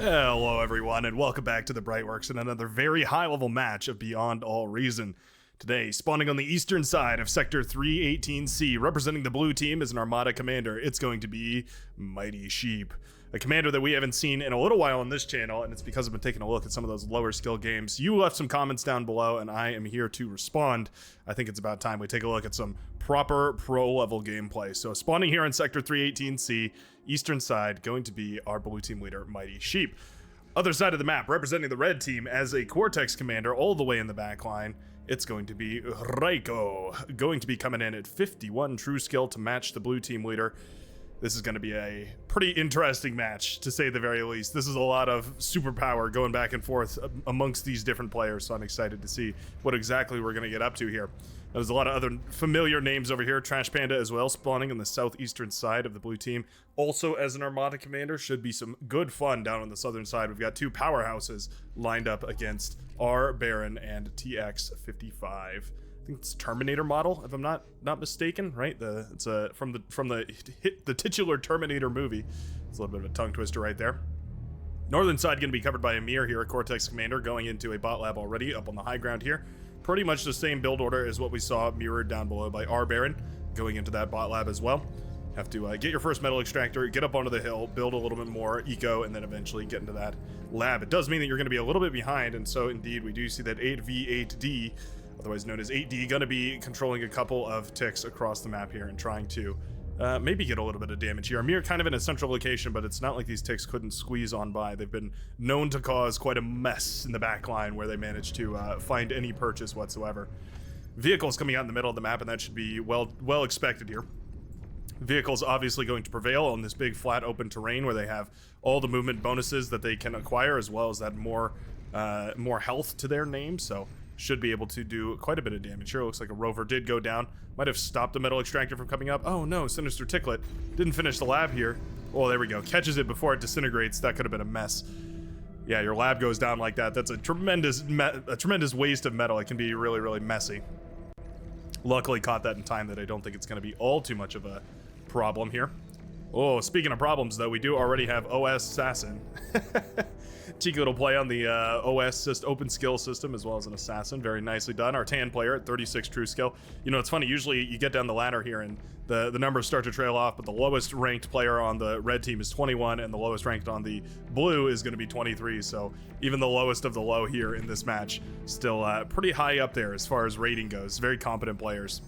Hello everyone and welcome back to the Brightworks and another very high level match of Beyond All Reason. Today, spawning on the eastern side of Sector 318C, representing the blue team as an Armada commander, it's going to be Mighty Sheep. A commander that we haven't seen in a little while on this channel, and it's because I've been taking a look at some of those lower skill games. You left some comments down below, and I am here to respond. I think it's about time we take a look at some proper pro-level gameplay. So spawning here in Sector 318C, eastern side, going to be our blue team leader, Mighty Sheep. Other side of the map, representing the red team as a Cortex commander all the way in the back line, it's going to be Raiko, going to be coming in at 51 true skill to match the blue team leader. This is going to be a pretty interesting match, to say the very least. This is a lot of superpower going back and forth amongst these different players, so I'm excited to see what exactly we're going to get up to here. There's a lot of other familiar names over here. Trash Panda as well, spawning on the southeastern side of the blue team. Also as an Armada commander, should be some good fun down on the southern side. We've got two powerhouses lined up against R Baron and TX55. I think it's Terminator model, if I'm not mistaken, right? It's from the titular Terminator movie. It's a little bit of a tongue twister right there. Northern side going to be covered by Amir here, a Cortex commander, going into a bot lab already up on the high ground here. Pretty much the same build order as what we saw mirrored down below by R Baron, going into that bot lab as well. Have to get your first metal extractor, get up onto the hill, build a little bit more eco, and then eventually get into that lab. It does mean that you're going to be a little bit behind, and so indeed we do see that 8v8D, otherwise known as 8D, going to be controlling a couple of ticks across the map here and trying to maybe get a little bit of damage here. Amir kind of in a central location, but it's not like these ticks couldn't squeeze on by. They've been known to cause quite a mess in the back line where they managed to find any purchase whatsoever. Vehicles coming out in the middle of the map, and that should be well expected here. Vehicles obviously going to prevail on this big flat open terrain where they have all the movement bonuses that they can acquire, as well as that more health to their name, so should be able to do quite a bit of damage here. Looks like a rover did go down. Might have stopped the metal extractor from coming up. Oh no, Sinister Ticklet didn't finish the lab here. Oh, there we go. Catches it before it disintegrates. That could have been a mess. Yeah, your lab goes down like that. That's a tremendous waste of metal. It can be really, really messy. Luckily caught that in time that I don't think it's going to be all too much of a problem here. Oh, speaking of problems though, we do already have OS Assassin. Cheeky little play on the OS open skill system as well as an assassin. Very nicely done. Our tan player at 36 true skill. You know, it's funny, usually you get down the ladder here and the numbers start to trail off, but the lowest ranked player on the red team is 21 and the lowest ranked on the blue is going to be 23. So even the lowest of the low here in this match still pretty high up there as far as rating goes. Very competent players.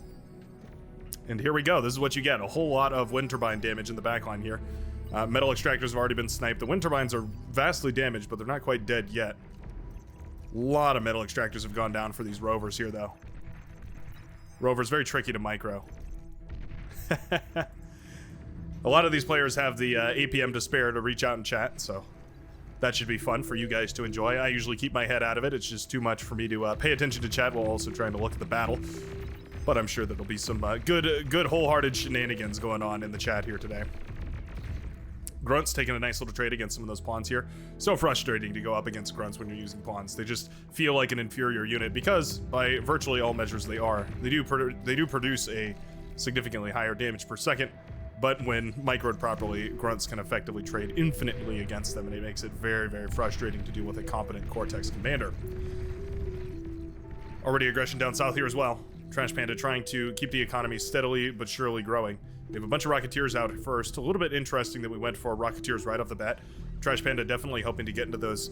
And here we go. This is what you get. A whole lot of wind turbine damage in the backline here. Metal extractors have already been sniped. The wind turbines are vastly damaged, but they're not quite dead yet. A lot of metal extractors have gone down for these rovers here, though. Rovers, very tricky to micro. A lot of these players have the APM to spare to reach out and chat, so that should be fun for you guys to enjoy. I usually keep my head out of it. It's just too much for me to pay attention to chat while also trying to look at the battle. But I'm sure there'll be some good wholehearted shenanigans going on in the chat here today. Grunt's taking a nice little trade against some of those pawns here. So frustrating to go up against Grunts when you're using pawns. They just feel like an inferior unit because, by virtually all measures, they are. They do produce a significantly higher damage per second, but when microed properly, Grunts can effectively trade infinitely against them, and it makes it very, very frustrating to deal with a competent Cortex commander. Already aggression down south here as well. Trash Panda trying to keep the economy steadily but surely growing. We have a bunch of Rocketeers out first. A little bit interesting that we went for Rocketeers right off the bat. Trash Panda definitely hoping to get into those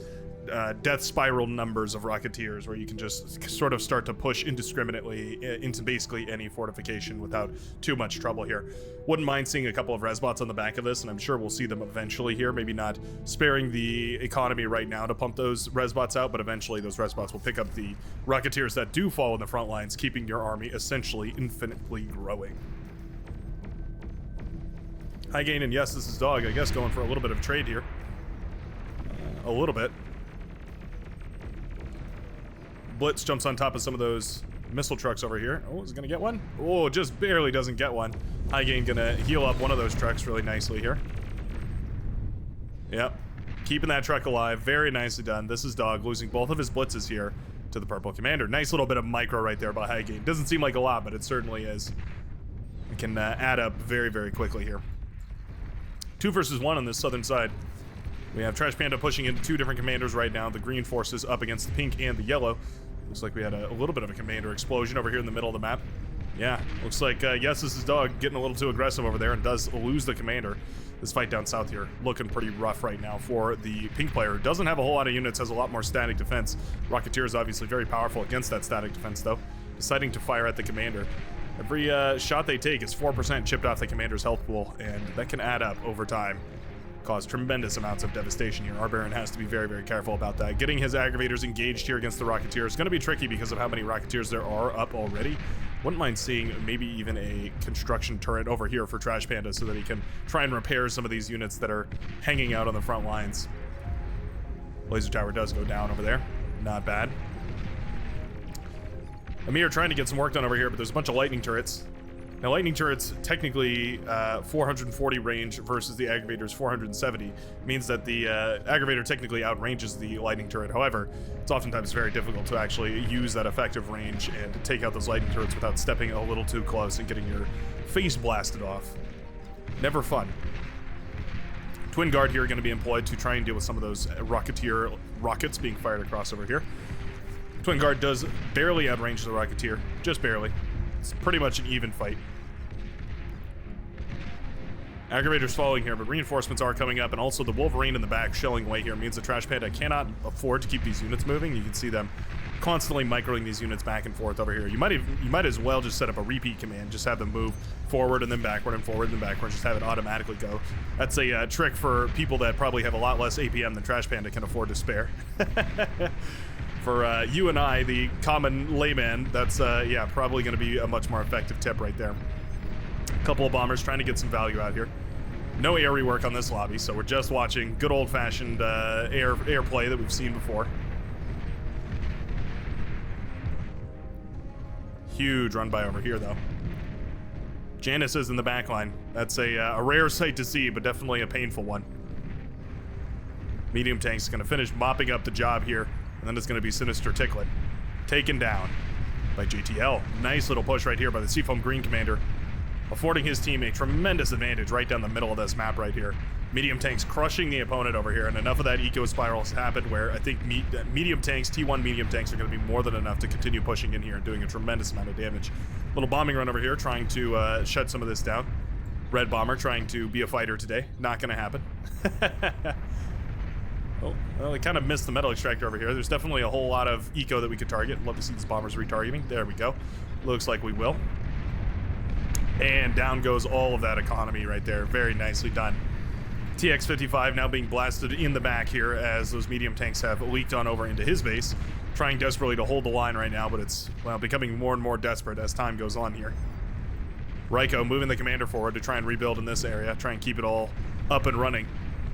death spiral numbers of Rocketeers where you can just sort of start to push indiscriminately into basically any fortification without too much trouble here. Wouldn't mind seeing a couple of Resbots on the back of this, and I'm sure we'll see them eventually here. Maybe not sparing the economy right now to pump those Resbots out, but eventually those Resbots will pick up the Rocketeers that do fall in the front lines, keeping your army essentially infinitely growing. High gain, and yes, this is Dog, I guess, going for a little bit of trade here. A little bit. Blitz jumps on top of some of those missile trucks over here. Oh, is it gonna get one? Oh, just barely doesn't get one. High gain gonna heal up one of those trucks really nicely here. Yep, keeping that truck alive. Very nicely done. This is Dog losing both of his blitzes here to the purple commander. Nice little bit of micro right there by High gain. Doesn't seem like a lot, but it certainly is. It can add up very, very quickly here. 2 versus 1 on this southern side. We have Trash Panda pushing into two different commanders right now. The green forces up against the pink and the yellow. Looks like we had a little bit of a commander explosion over here in the middle of the map. Yeah, looks like yes, this is Doug getting a little too aggressive over there and does lose the commander. This fight down south here looking pretty rough right now for the pink player. Doesn't have a whole lot of units, has a lot more static defense. Rocketeer is obviously very powerful against that static defense though. Deciding to fire at the commander. Every shot they take is 4% chipped off the commander's health pool, and that can add up over time. Cause tremendous amounts of devastation here. Our Baron has to be very, very careful about that. Getting his aggravators engaged here against the Rocketeer is going to be tricky because of how many Rocketeers there are up already. Wouldn't mind seeing maybe even a construction turret over here for Trash Panda so that he can try and repair some of these units that are hanging out on the front lines. Laser tower does go down over there. Not bad. Amir trying to get some work done over here, but there's a bunch of lightning turrets. Now, lightning turrets, technically 440 range versus the aggravator's 470, means that the aggravator technically outranges the lightning turret. However, it's oftentimes very difficult to actually use that effective range and to take out those lightning turrets without stepping a little too close and getting your face blasted off. Never fun. Twin Guard here going to be employed to try and deal with some of those Rocketeer rockets being fired across over here. Twin Guard does barely outrange the Rocketeer, just barely. It's pretty much an even fight. Aggravators falling here, but reinforcements are coming up, and also the Wolverine in the back shelling away here means the Trash Panda cannot afford to keep these units moving. You can see them constantly microing these units back and forth over here. You might as well just set up a repeat command, just have them move forward and then backward and forward and then backward, just have it automatically go. That's a trick for people that probably have a lot less APM than Trash Panda can afford to spare. For you and I, the common layman, that's yeah, probably going to be a much more effective tip right there. A couple of bombers trying to get some value out here. No air rework on this lobby, so we're just watching good old-fashioned air play that we've seen before. Huge run by over here, though. Janice is in the back line. That's a rare sight to see, but definitely a painful one. Medium tank's going to finish mopping up the job here, and then it's going to be Sinister Ticklet. Taken down by JTL. Nice little push right here by the Seafoam Green Commander, affording his team a tremendous advantage right down the middle of this map right here. Medium tanks crushing the opponent over here, and enough of that eco spiral has happened where I think medium tanks, T1 medium tanks, are going to be more than enough to continue pushing in here and doing a tremendous amount of damage. Little bombing run over here, trying to shut some of this down. Red Bomber trying to be a fighter today. Not going to happen. Oh, well, they kind of missed the metal extractor over here. There's definitely a whole lot of eco that we could target. Love to see these bombers retargeting. There we go. Looks like we will. And down goes all of that economy right there. Very nicely done. TX-55 now being blasted in the back here as those medium tanks have leaked on over into his base. Trying desperately to hold the line right now, but it's, well, becoming more and more desperate as time goes on here. Ryko moving the commander forward to try and rebuild in this area. Try and keep it all up and running.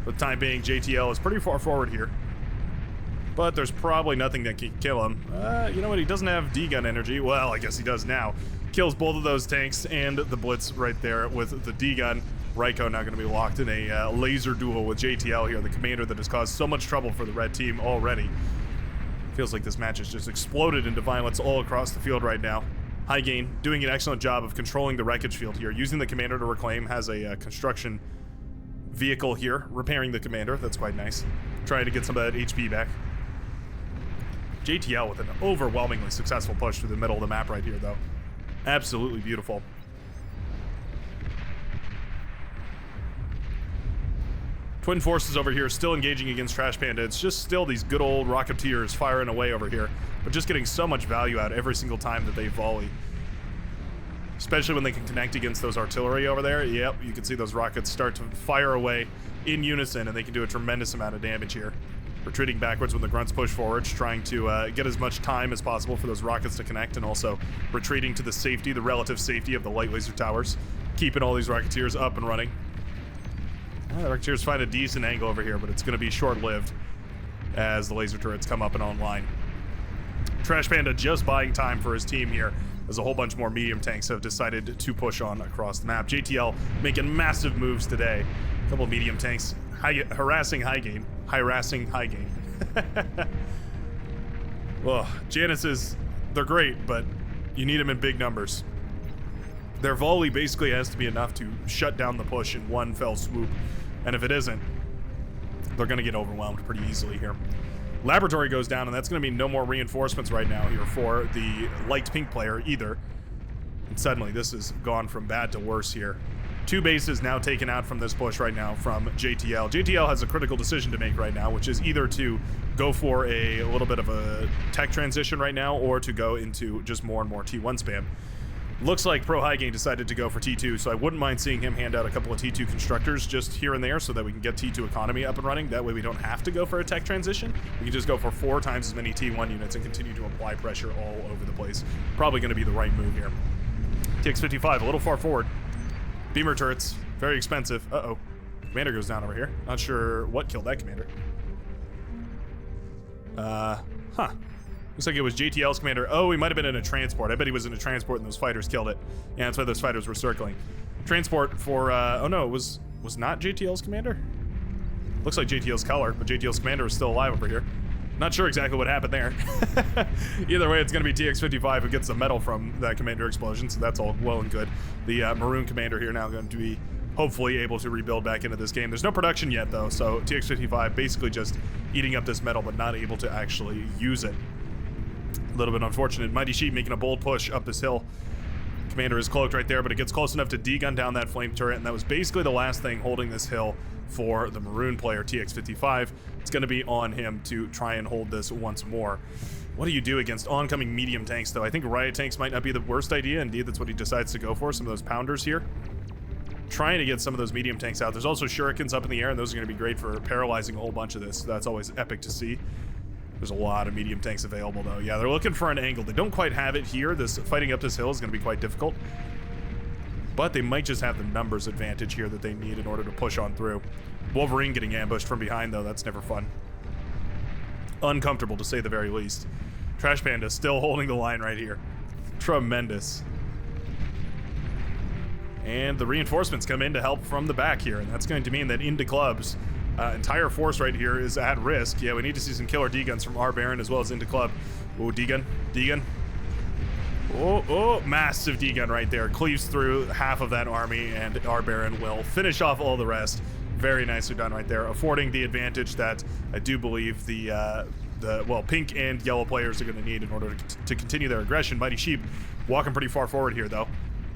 For the time being, JTL is pretty far forward here. But there's probably nothing that can kill him. You know what? He doesn't have D-gun energy. Well, I guess he does now. Kills both of those tanks and the Blitz right there with the D-gun. Ryko now going to be locked in a laser duel with JTL here, the commander that has caused so much trouble for the red team already. Feels like this match has just exploded into violence all across the field right now. High Gain doing an excellent job of controlling the wreckage field here, using the commander to reclaim, has a construction vehicle here, repairing the commander. That's quite nice. Trying to get some of that HP back. JTL with an overwhelmingly successful push through the middle of the map right here, though. Absolutely beautiful. Twin Forces over here still engaging against Trash Panda. It's just still these good old Rocketeers firing away over here, but just getting so much value out every single time that they volley. Especially when they can connect against those artillery over there. Yep, you can see those rockets start to fire away in unison, and they can do a tremendous amount of damage here. Retreating backwards when the grunts push forwards, trying to get as much time as possible for those rockets to connect, and also retreating to the safety, the relative safety of the light laser towers, keeping all these Rocketeers up and running. The Rocketeers find a decent angle over here, but it's going to be short-lived as the laser turrets come up and online. Trash Panda just buying time for his team here, as a whole bunch more medium tanks have decided to push on across the map. JTL making massive moves today. A couple of medium tanks harassing High Gain. Harassing High Gain. Well, Janice's, they're great, but you need them in big numbers. Their volley basically has to be enough to shut down the push in one fell swoop. And if it isn't, they're going to get overwhelmed pretty easily here. Laboratory goes down, and that's going to be no more reinforcements right now here for the light pink player either. And suddenly, this has gone from bad to worse here. 2 bases now taken out from this push right now from JTL. JTL has a critical decision to make right now, which is either to go for a little bit of a tech transition right now, or to go into just more and more T1 spam. Looks like Pro Highgain decided to go for T2, so I wouldn't mind seeing him hand out a couple of T2 constructors just here and there so that we can get T2 economy up and running. That way we don't have to go for a tech transition. We can just go for 4 times as many T1 units and continue to apply pressure all over the place. Probably going to be the right move here. TX-55, a little far forward. Beamer turrets, very expensive. Uh-oh. Commander goes down over here. Not sure what killed that commander. Huh. Looks like it was JTL's commander. Oh, he might have been in a transport. I bet he was in a transport and those fighters killed it. Yeah, that's why those fighters were circling. Transport for, oh no, it was not JTL's commander? Looks like JTL's color, but JTL's commander is still alive over here. Not sure exactly what happened there. Either way, it's going to be TX-55 who gets the medal from that commander explosion, so that's all well and good. The maroon commander here now going to be hopefully able to rebuild back into this game. There's no production yet, though, so TX-55 basically just eating up this medal, but not able to actually use it. A little bit unfortunate. Mighty Sheep making a bold push up this hill. Commander is cloaked right there, but it gets close enough to D-gun down that flame turret, and that was basically the last thing holding this hill for the maroon player, TX-55. It's going to be on him to try and hold this once more. What do you do against oncoming medium tanks, though? I think riot tanks might not be the worst idea. Indeed, that's what he decides to go for, some of those pounders here. Trying to get some of those medium tanks out. There's also shurikens up in the air, and those are going to be great for paralyzing a whole bunch of this. That's always epic to see. There's a lot of medium tanks available, though. Yeah, they're looking for an angle. They don't quite have it here. This fighting up this hill is going to be quite difficult. But they might just have the numbers advantage here that they need in order to push on through. Wolverine getting ambushed from behind, though. That's never fun. Uncomfortable, to say the very least. Trash Panda still holding the line right here. Tremendous. And the reinforcements come in to help from the back here, and that's going to mean that into clubs entire force right here is at risk. Yeah, we need to see some killer D-guns from our Baron as well as into club. Oh, D-gun, D-gun. Oh, massive D-gun right there. Cleaves through half of that army, and our Baron will finish off all the rest. Very nicely done right there, affording the advantage that I do believe the pink and yellow players are going to need in order to continue their aggression. Mighty Sheep walking pretty far forward here, though.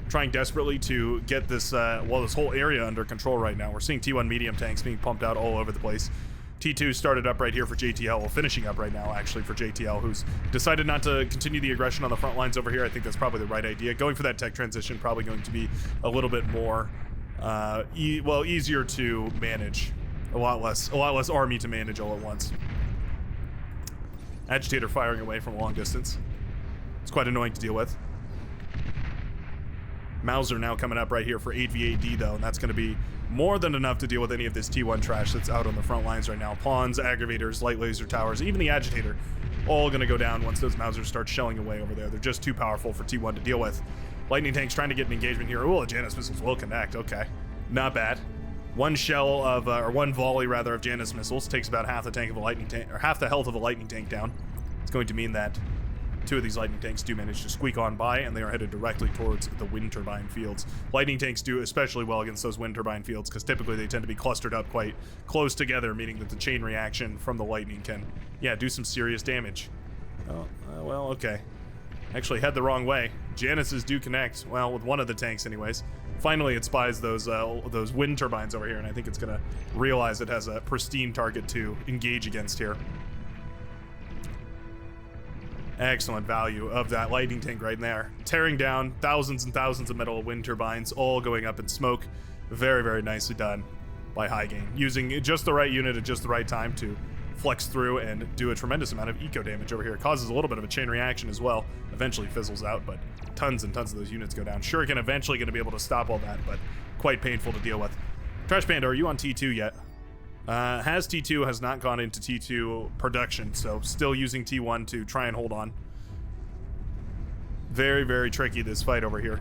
Trying desperately to get this, this whole area under control right now. We're seeing T1 medium tanks being pumped out all over the place. T2 started up right here for JTL, well, finishing up right now, actually, for JTL, who's decided not to continue the aggression on the front lines over here. I think that's probably the right idea. Going for that tech transition, probably going to be a little bit more, easier to manage. A lot less army to manage all at once. Agitator firing away from a long distance. It's quite annoying to deal with. Mauser now coming up right here for 8v8D, though, and that's going to be more than enough to deal with any of this T1 trash that's out on the front lines right now. Pawns, aggravators, light laser towers, even the agitator, all going to go down once those Mausers start shelling away over there. They're just too powerful for T1 to deal with. Lightning tanks trying to get an engagement here. Oh, the Janus missiles will connect. Okay, not bad. One shell of, or one volley rather, of Janus missiles takes about half the tank of a lightning tank, or half the health of a lightning tank down. It's going to mean that 2 of these lightning tanks do manage to squeak on by, and they are headed directly towards the wind turbine fields. Lightning tanks do especially well against those wind turbine fields, because typically they tend to be clustered up quite close together, meaning that the chain reaction from the lightning can, do some serious damage. Oh, well, okay. Actually head the wrong way. Januses do connect, well, with one of the tanks anyways. Finally, it spies those wind turbines over here, and I think it's going to realize it has a pristine target to engage against here. Excellent value of that lightning tank right there. Tearing down thousands and thousands of metal wind turbines, all going up in smoke. Very, very nicely done by Highgain. Using just the right unit at just the right time to flex through and do a tremendous amount of eco damage over here. It causes a little bit of a chain reaction as well. Eventually fizzles out, but tons and tons of those units go down. Shuriken eventually going to be able to stop all that, but quite painful to deal with. Trash Panda, are you on T2 yet? Has T2 has not gone into T2 production, so still using T1 to try and hold on. Very, very tricky, this fight over here.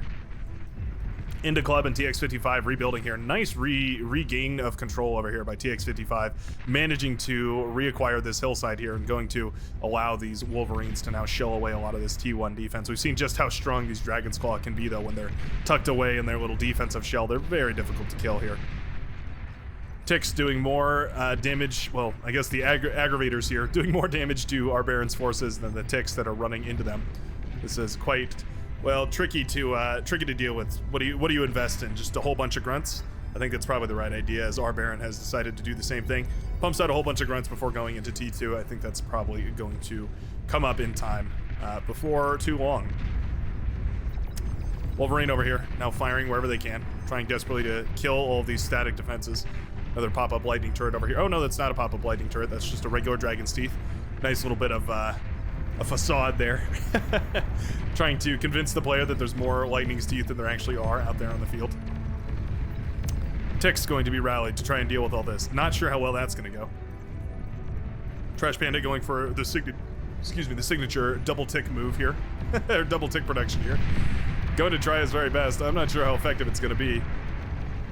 Into Club and TX-55 rebuilding here. Nice regain of control over here by TX-55, managing to reacquire this hillside here and going to allow these Wolverines to now shell away a lot of this T1 defense. We've seen just how strong these Dragon's Claw can be, though, when they're tucked away in their little defensive shell. They're very difficult to kill here. Ticks doing more damage. Well, I guess the aggravators here doing more damage to our Baron's forces than the ticks that are running into them. This is quite, well, tricky to deal with. What do you invest in? Just a whole bunch of grunts? I think that's probably the right idea, as our Baron has decided to do the same thing. Pumps out a whole bunch of grunts before going into T2. I think that's probably going to come up in time before too long. Wolverine over here, now firing wherever they can, trying desperately to kill all of these static defenses. Another pop-up lightning turret over here. Oh no, that's not a pop-up lightning turret. That's just a regular Dragon's Teeth. Nice little bit of a facade there. Trying to convince the player that there's more Lightning's Teeth than there actually are out there on the field. Tick's going to be rallied to try and deal with all this. Not sure how well that's going to go. Trash Panda going for the signature double tick move here. Or double tick production here. Going to try his very best. I'm not sure how effective it's going to be.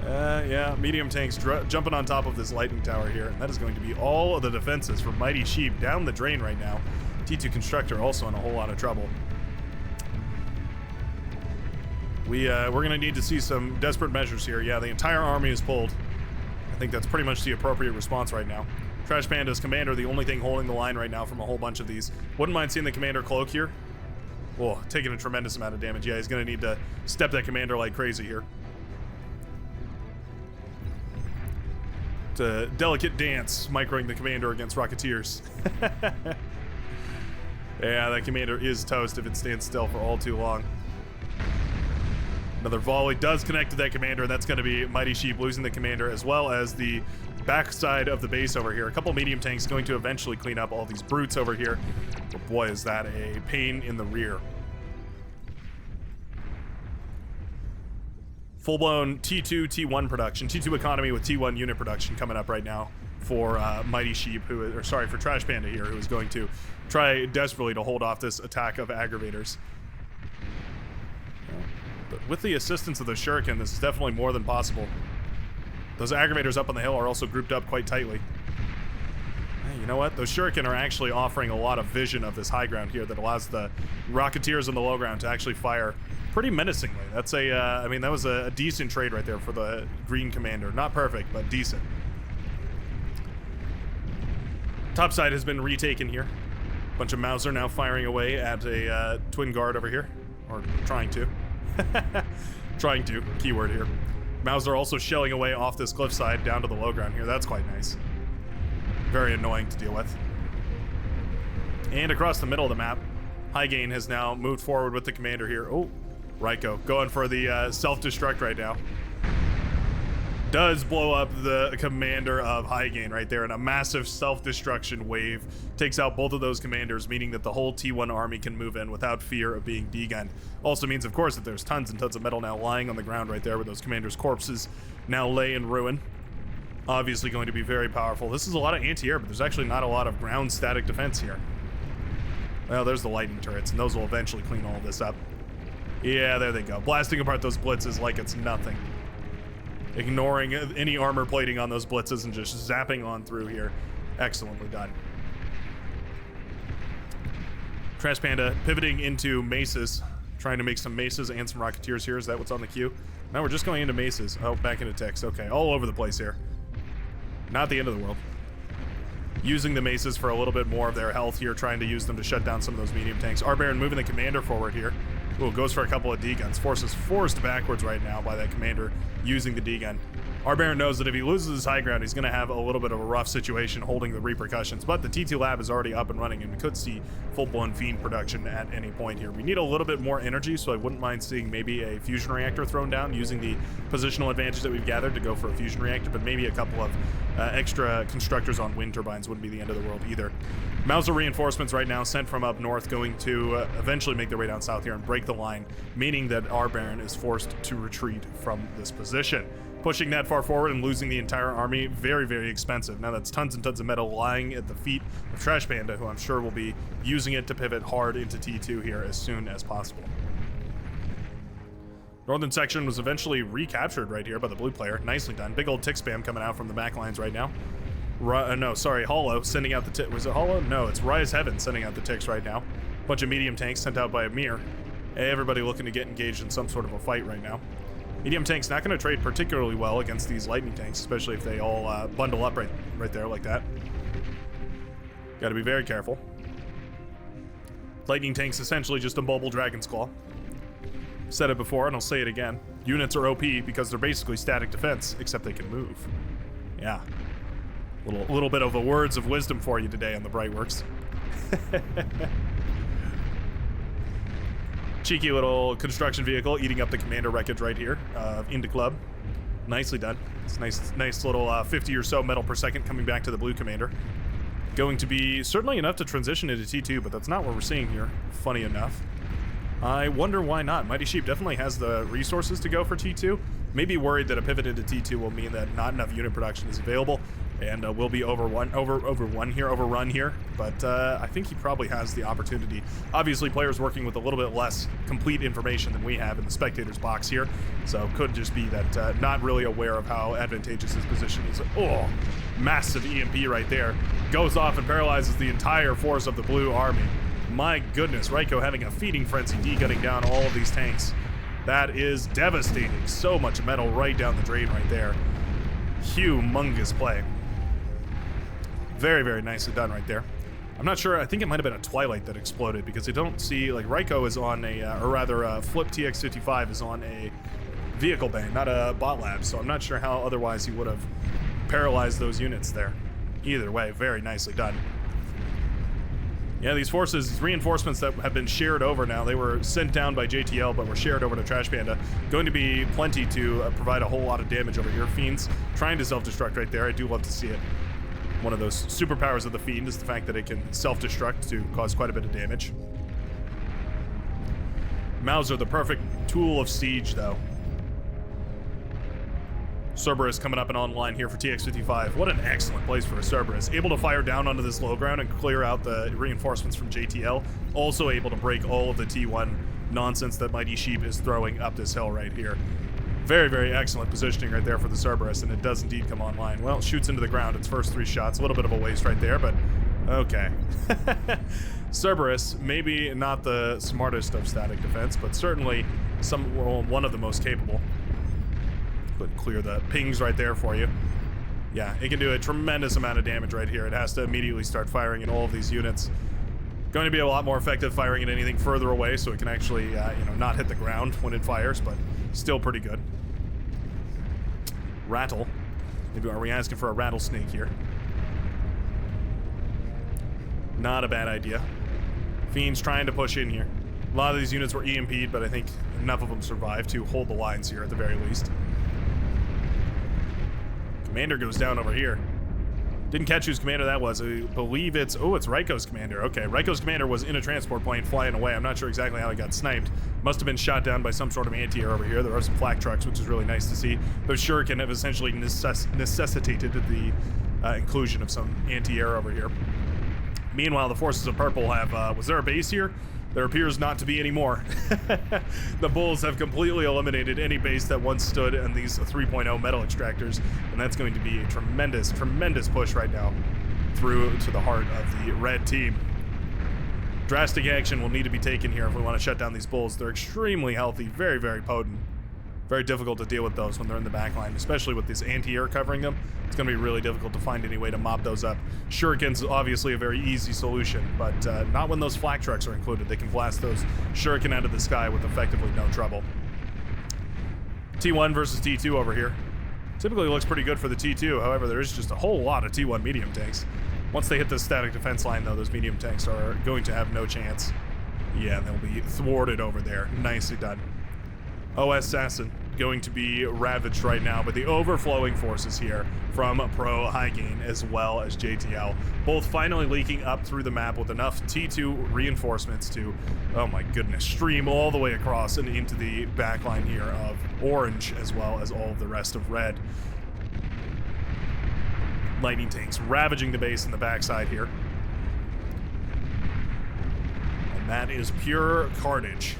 Yeah, medium tanks jumping on top of this lightning tower here, and that is going to be all of the defenses for Mighty Sheep down the drain right now. T2 Constructor also in a whole lot of trouble. We're going to need to see some desperate measures here. Yeah, the entire army is pulled. I think that's pretty much the appropriate response right now. Trash Panda's commander, the only thing holding the line right now from a whole bunch of these. Wouldn't mind seeing the commander cloak here. Oh, taking a tremendous amount of damage. Yeah, he's going to need to step that commander like crazy here. It's a delicate dance, microing the commander against Rocketeers. Yeah, that commander is toast if it stands still for all too long. Another volley does connect to that commander, and that's going to be Mighty Sheep losing the commander, as well as the backside of the base over here. A couple medium tanks going to eventually clean up all these brutes over here. But boy, is that a pain in the rear. Full-blown T2, T1 production, T2 economy with T1 unit production coming up right now for Mighty Sheep, for Trash Panda here, who is going to try desperately to hold off this attack of aggravators. But with the assistance of the Shuriken, this is definitely more than possible. Those aggravators up on the hill are also grouped up quite tightly. Hey, you know what? Those Shuriken are actually offering a lot of vision of this high ground here that allows the Rocketeers on the low ground to actually fire pretty menacingly. That's I mean, that was a decent trade right there for the green commander. Not perfect, but decent. Top side has been retaken here. Bunch of Mauser now firing away at a twin guard over here. Or trying to. Trying to, keyword here. Mauser also shelling away off this cliffside down to the low ground here. That's quite nice. Very annoying to deal with. And across the middle of the map, Highgain has now moved forward with the commander here. Oh, Raiko going for the self-destruct right now. Does blow up the commander of Highgain right there, and a massive self-destruction wave takes out both of those commanders, meaning that the whole T1 army can move in without fear of being degunned. Also means, of course, that there's tons and tons of metal now lying on the ground right there where those commanders' corpses now lay in ruin. Obviously going to be very powerful. This is a lot of anti-air, but there's actually not a lot of ground static defense here. Well, there's the lightning turrets, and those will eventually clean all of this up. Yeah, there they go. Blasting apart those blitzes like it's nothing. Ignoring any armor plating on those blitzes and just zapping on through here. Excellently done. Trash Panda pivoting into maces. Trying to make some maces and some Rocketeers here. Is that what's on the queue? Now we're just going into maces. Oh, back into ticks. Okay, all over the place here. Not the end of the world. Using the maces for a little bit more of their health here. Trying to use them to shut down some of those medium tanks. Our Baron moving the commander forward here. Ooh, goes for a couple of D-guns. Forces forced backwards right now by that commander using the D-gun. Our Baron knows that if he loses his high ground, he's going to have a little bit of a rough situation holding the repercussions. But the T2 lab is already up and running, and we could see full-blown Fiend production at any point here. We need a little bit more energy, so I wouldn't mind seeing maybe a fusion reactor thrown down using the positional advantage that we've gathered to go for a fusion reactor, but maybe a couple of extra constructors on wind turbines wouldn't be the end of the world either. Mauser reinforcements right now sent from up north going to eventually make their way down south here and break the line, meaning that our Baron is forced to retreat from this position. Pushing that far forward and losing the entire army, very, very expensive. Now that's tons and tons of metal lying at the feet of Trash Panda, who I'm sure will be using it to pivot hard into T2 here as soon as possible. Northern section was eventually recaptured right here by the blue player. Nicely done. Big old tick spam coming out from the back lines right now. No, sorry, Hollow sending out the tick. Was it Hollow? No, it's Rise Heaven sending out the ticks right now. Bunch of medium tanks sent out by Amir. Everybody looking to get engaged in some sort of a fight right now. Medium tanks not going to trade particularly well against these lightning tanks, especially if they all bundle up right there like that. Got to be very careful. Lightning tanks essentially just a mobile Dragon's Claw. Said it before and I'll say it again. Units are OP because they're basically static defense, except they can move. Yeah. Little bit of a words of wisdom for you today on the Brightworks. Cheeky little construction vehicle eating up the commander wreckage right here into club. Nicely done. It's nice little 50 or so metal per second coming back to the blue commander. Going to be certainly enough to transition into T2, but that's not what we're seeing here, funny enough. I wonder why not. Mighty Sheep definitely has the resources to go for T2. Maybe worried that a pivot into T2 will mean that not enough unit production is available, and will be overrun here. But I think he probably has the opportunity. Obviously, players working with a little bit less complete information than we have in the spectators box here, so could just be that not really aware of how advantageous his position is. Oh, massive EMP right there. Goes off and paralyzes the entire force of the blue army. My goodness, Raiko having a feeding frenzy, de-gutting down all of these tanks. That is devastating. So much metal right down the drain right there. Humongous play. Very, very nicely done right there. I'm not sure. I think it might have been a Twilight that exploded because I don't see, like, Raiko is on a, or rather, Flip TX55 is on a vehicle bang, not a bot lab, so I'm not sure how otherwise he would have paralyzed those units there. Either way, very nicely done. Yeah, these forces, these reinforcements that have been shared over now, they were sent down by JTL, but were shared over to Trash Panda. Going to be plenty to provide a whole lot of damage over here. Fiends trying to self-destruct right there. I do love to see it. One of those superpowers of the Fiend is the fact that it can self-destruct to cause quite a bit of damage. Mauser, the perfect tool of siege, though. Cerberus coming up and online here for TX55. What an excellent place for a Cerberus. Able to fire down onto this low ground and clear out the reinforcements from JTL. Also able to break all of the T1 nonsense that Mighty Sheep is throwing up this hill right here. Very, very excellent positioning right there for the Cerberus, and it does indeed come online. Well, it shoots into the ground its first 3 shots. A little bit of a waste right there, but okay. Cerberus, maybe not the smartest of static defense, but certainly one of the most capable. But clear the pings right there for you. Yeah, it can do a tremendous amount of damage right here. It has to immediately start firing at all of these units. Going to be a lot more effective firing at anything further away, so it can actually, not hit the ground when it fires, but still pretty good. Rattle. Maybe are we asking for a rattlesnake here? Not a bad idea. Fiends trying to push in here. A lot of these units were EMP'd, but I think enough of them survived to hold the lines here at the very least. Commander goes down over here. Didn't catch whose commander that was. I believe it's Raiko's commander. Okay, Raiko's commander was in a transport plane flying away. I'm not sure exactly how he got sniped. Must have been shot down by some sort of anti-air over here. There are some flak trucks, which is really nice to see. Those shuriken have essentially necessitated the inclusion of some anti-air over here. Meanwhile, the forces of purple have, was there a base here? There appears not to be anymore. The Bulls have completely eliminated any base that once stood on these 3.0 metal extractors, and that's going to be a tremendous, tremendous push right now through to the heart of the red team. Drastic action will need to be taken here if we want to shut down these Bulls. They're extremely healthy, very, very potent. Very difficult to deal with those when they're in the back line, especially with this anti-air covering them. It's going to be really difficult to find any way to mop those up. Shuriken's obviously a very easy solution, but not when those flak trucks are included. They can blast those shuriken out of the sky with effectively no trouble. T1 versus T2 over here. Typically looks pretty good for the T2, however, there is just a whole lot of T1 medium tanks. Once they hit the static defense line, though, those medium tanks are going to have no chance. Yeah, they'll be thwarted over there. Nicely done. OS Assassin going to be ravaged right now by the overflowing forces here from Pro High Gain as well as JTL. Both finally leaking up through the map with enough T2 reinforcements to, oh my goodness, stream all the way across and into the backline here of orange as well as all of the rest of red. Lightning tanks ravaging the base in the backside here. And that is pure carnage.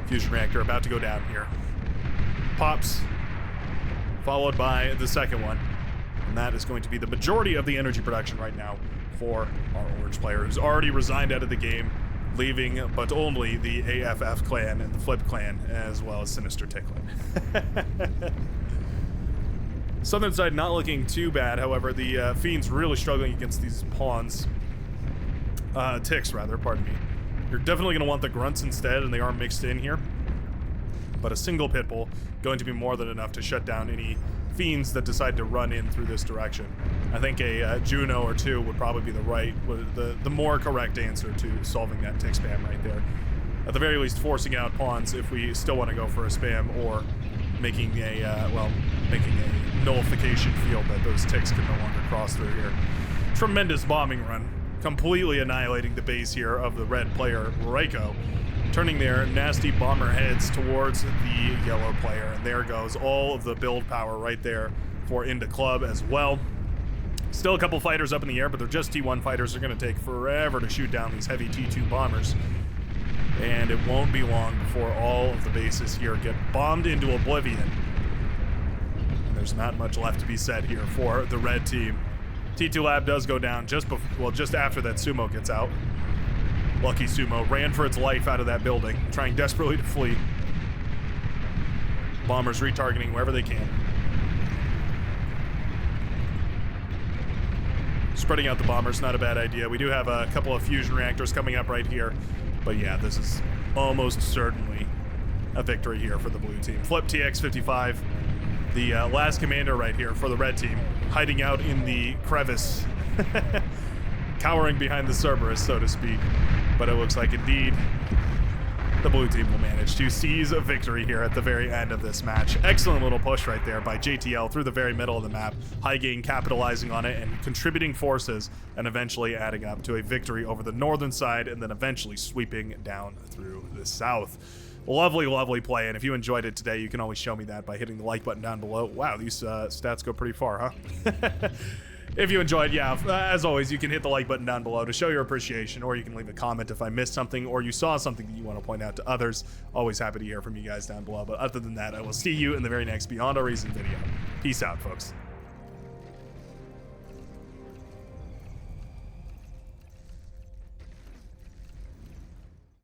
Fusion reactor about to go down here. Pops, followed by the second one. And that is going to be the majority of the energy production right now for our orange player, who's already resigned out of the game. leaving but only the AFF clan and the Flip clan, as well as Sinister Tickling. Southern side not looking too bad, however, the Fiends really struggling against these pawns. Ticks, rather, pardon me. You're definitely going to want the grunts instead, and they are mixed in here. But a single Pitbull going to be more than enough to shut down any Fiends that decide to run in through this direction. I think a Juno or two would probably be the more correct answer to solving that tick spam right there. At the very least, forcing out pawns if we still want to go for a spam, or making making a nullification field that those ticks can no longer cross through here. Tremendous bombing run, completely annihilating the base here of the red player, Reiko, turning their nasty bomber heads towards the yellow player, and there goes all of the build power right there for Into Club as well. Still a couple fighters up in the air, but they're just T1 fighters. They're going to take forever to shoot down these heavy T2 bombers, and it won't be long before all of the bases here get bombed into oblivion. And there's not much left to be said here for the red team. T2 Lab does go down just after that Sumo gets out. Lucky Sumo ran for its life out of that building, trying desperately to flee. Bombers retargeting wherever they can. Spreading out the bombers, not a bad idea. We do have a couple of fusion reactors coming up right here. But yeah, this is almost certainly a victory here for the blue team. Flip TX55, the last commander right here for the red team, hiding out in the crevice. Cowering behind the Cerberus, so to speak. But it looks like indeed the blue team will manage to seize a victory here at the very end of this match. Excellent little push right there by JTL through the very middle of the map. High Gain capitalizing on it and contributing forces, and eventually adding up to a victory over the northern side, and then eventually sweeping down through the south. Lovely, lovely play, and if you enjoyed it today, you can always show me that by hitting the like button down below. Wow, these stats go pretty far, huh? If you enjoyed, yeah, as always, you can hit the like button down below to show your appreciation, or you can leave a comment if I missed something or you saw something that you want to point out to others. Always happy to hear from you guys down below. But other than that, I will see you in the very next Beyond Our Reason video. Peace out, folks.